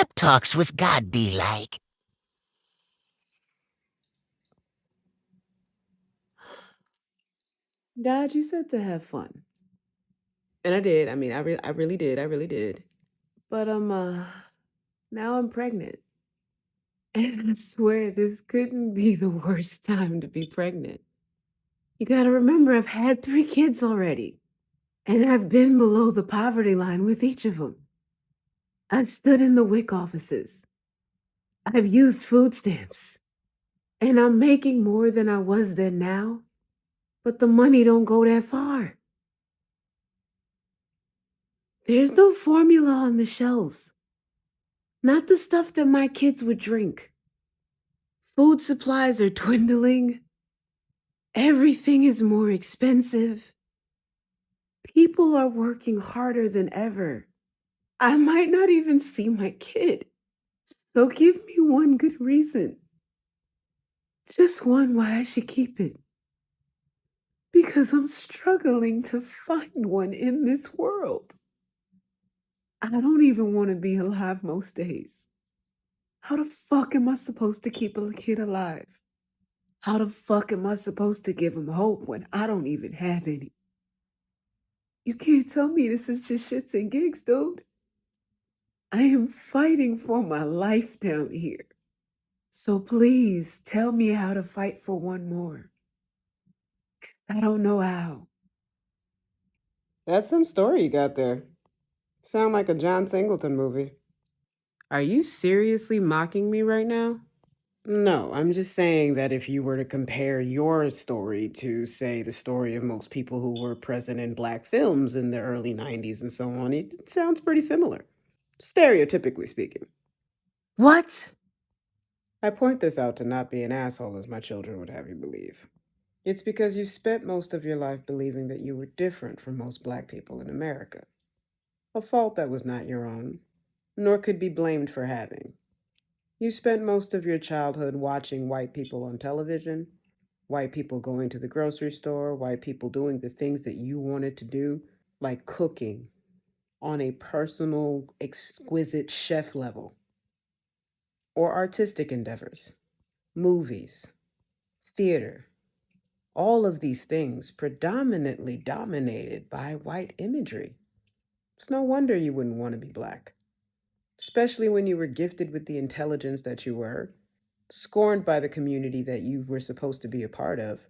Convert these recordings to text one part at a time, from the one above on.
pep talks with God be like? God, you said to have fun. And I did. I mean, I really did. I really did. But now I'm pregnant. And I swear this couldn't be the worst time to be pregnant. You gotta remember, I've had 3 kids already. And I've been below the poverty line with each of them. I've stood in the WIC offices. I've used food stamps. And I'm making more than I was then now. But the money don't go that far. There's no formula on the shelves. Not the stuff that my kids would drink. Food supplies are dwindling. Everything is more expensive. People are working harder than ever. I might not even see my kid. So give me one good reason. Just one why I should keep it. Because I'm struggling to find one in this world. I don't even want to be alive most days. How the fuck am I supposed to keep a kid alive? How the fuck am I supposed to give him hope when I don't even have any? You can't tell me this is just shits and gigs, dude. I am fighting for my life down here. So please tell me how to fight for one more. I don't know how. That's some story you got there. Sound like a John Singleton movie. Are you seriously mocking me right now? No, I'm just saying that if you were to compare your story to, say, the story of most people who were present in black films in the early 90s and so on, it sounds pretty similar, stereotypically speaking. What? I point this out to not be an asshole, as my children would have you believe. It's because you spent most of your life believing that you were different from most black people in America. A fault that was not your own, nor could be blamed for having. You spent most of your childhood watching white people on television, white people going to the grocery store, white people doing the things that you wanted to do, like cooking on a personal, exquisite chef level, or artistic endeavors, movies, theater, all of these things predominantly dominated by white imagery. It's no wonder you wouldn't want to be black, especially when you were gifted with the intelligence that you were, scorned by the community that you were supposed to be a part of,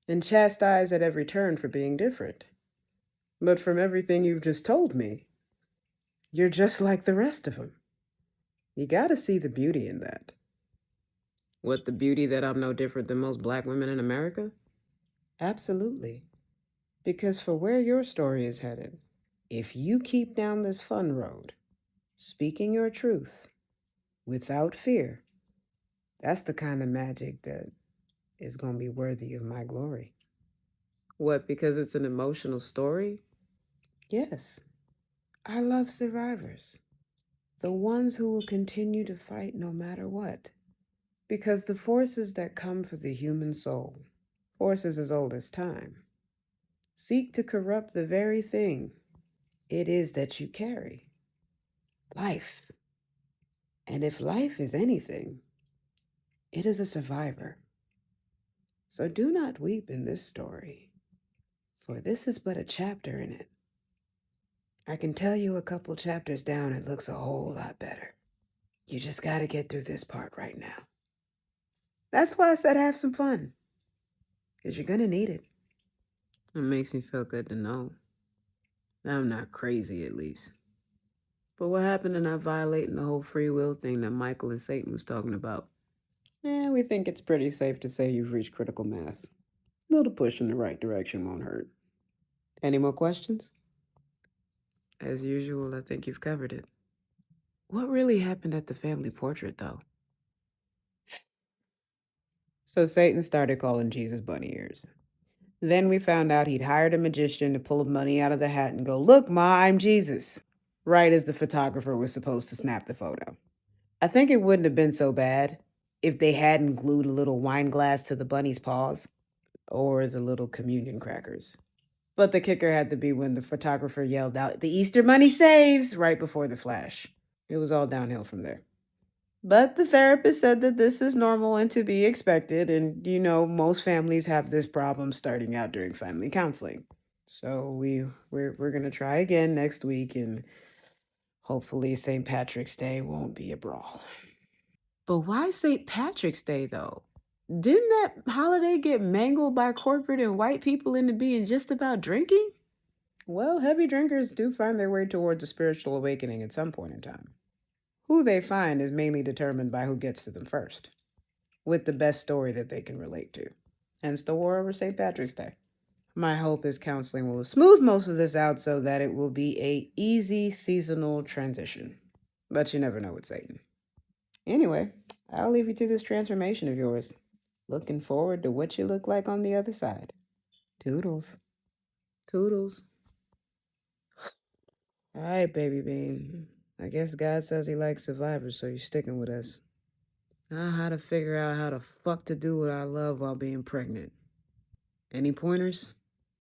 and chastised at every turn for being different. But from everything you've just told me, you're just like the rest of them. You gotta see the beauty in that. What, the beauty that I'm no different than most black women in America? Absolutely. Because for where your story is headed, if you keep down this fun road, speaking your truth without fear, that's the kind of magic that is going to be worthy of my glory. What, because it's an emotional story? Yes, I love survivors, the ones who will continue to fight no matter what. Because the forces that come for the human soul, forces as old as time, seek to corrupt the very thing it is that you carry, life. And if life is anything, it is a survivor. So do not weep in this story, for this is but a chapter in it. I can tell you a couple chapters down, it looks a whole lot better. You just gotta get through this part right now. That's why I said have some fun, because you're gonna need it. It makes me feel good to know. I'm not crazy, at least. But what happened to not violating the whole free will thing that Michael and Satan was talking about? We think it's pretty safe to say you've reached critical mass. A little push in the right direction won't hurt. Any more questions? As usual, I think you've covered it. What really happened at the family portrait, though? So Satan started calling Jesus bunny ears. Then we found out he'd hired a magician to pull money out of the hat and go, "Look, Ma, I'm Jesus," right as the photographer was supposed to snap the photo. I think it wouldn't have been so bad if they hadn't glued a little wine glass to the bunny's paws or the little communion crackers. But the kicker had to be when the photographer yelled out, "The Easter bunny saves!" right before the flash. It was all downhill from there. But the therapist said that this is normal and to be expected. And, most families have this problem starting out during family counseling. So we're going to try again next week, and hopefully St. Patrick's Day won't be a brawl. But why St. Patrick's Day, though? Didn't that holiday get mangled by corporate and white people into being just about drinking? Well, heavy drinkers do find their way towards a spiritual awakening at some point in time. Who they find is mainly determined by who gets to them first, with the best story that they can relate to. Hence the war over St. Patrick's Day. My hope is counseling will smooth most of this out so that it will be a easy seasonal transition. But you never know with Satan. Anyway, I'll leave you to this transformation of yours. Looking forward to what you look like on the other side. Toodles. Toodles. All right, baby bean. I guess God says he likes survivors, so you're sticking with us. Now how to figure out how the fuck to do what I love while being pregnant. Any pointers?